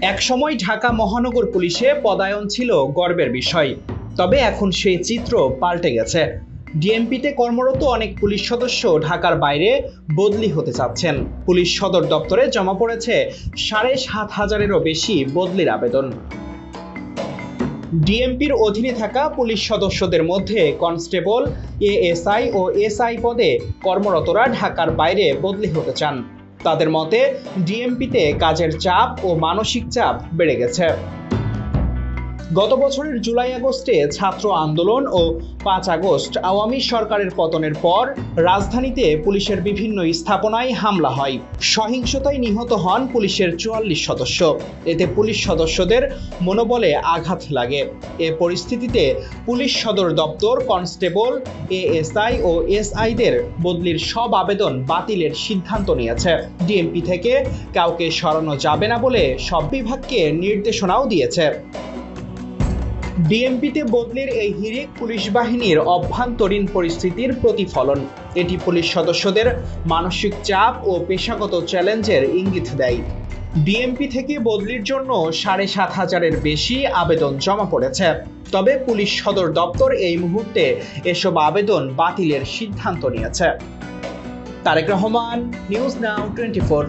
একসময় ঢাকা মহানগর পুলিশে পদায়ন ছিল গর্বের বিষয়, তবে এখন সেই চিত্র পাল্টে গেছে। ডিএমপিতে কর্মরত অনেক পুলিশ সদস্য ঢাকার বাইরে বদলি হতে চাচ্ছেন। পুলিশ সদর দপ্তরে জমা পড়েছে ৭,৫০০-এরও বেশি বদলির আবেদন। ডিএমপির অধীনে থাকা পুলিশ সদস্যদের মধ্যে কনস্টেবল, এএসআই ও এসআই পদে কর্মরতরা ঢাকার বাইরে বদলি হতে চান। তাদের মতে ডিএমপিতে কাজের চাপ ও মানসিক চাপ বেড়ে গেছে। গত বছরের জুলাই-আগস্টে ছাত্র আন্দোলন ও ৫ আগস্ট আওয়ামী সরকারের পতনের পর রাজধানীতে পুলিশের বিভিন্ন স্থাপনায় হামলা হয়। সহিংসতায় নিহত হন পুলিশের ৪৪ সদস্য। এতে পুলিশ সদস্যদের মনোবলে আঘাত লাগে। এ পরিস্থিতিতে পুলিশ সদর দপ্তর কনস্টেবল, এএসআই ও এসআইদের বদলির সব আবেদন বাতিলের সিদ্ধান্ত নিয়েছে। ডিএমপি থেকে কাউকে সরানো যাবে না বলে সব বিভাগকে নির্দেশনাও দিয়েছে। ডিএমপিতে বদলির এই হিড়িক পুলিশ বাহিনীর অভ্যন্তরীণ পরিস্থিতির প্রতিফলন। এটি পুলিশ সদস্যদের মানসিক চাপ ও পেশাগত চ্যালেঞ্জের ইঙ্গিত দেয়। ডিএমপি থেকে বদলির জন্য ৭,৫০০-এর বেশি আবেদন জমা পড়েছে, তবে পুলিশ সদর দপ্তর এই মুহূর্তে এসব আবেদন বাতিলের সিদ্ধান্ত নিয়েছে। Tarique Rahman, news now 24।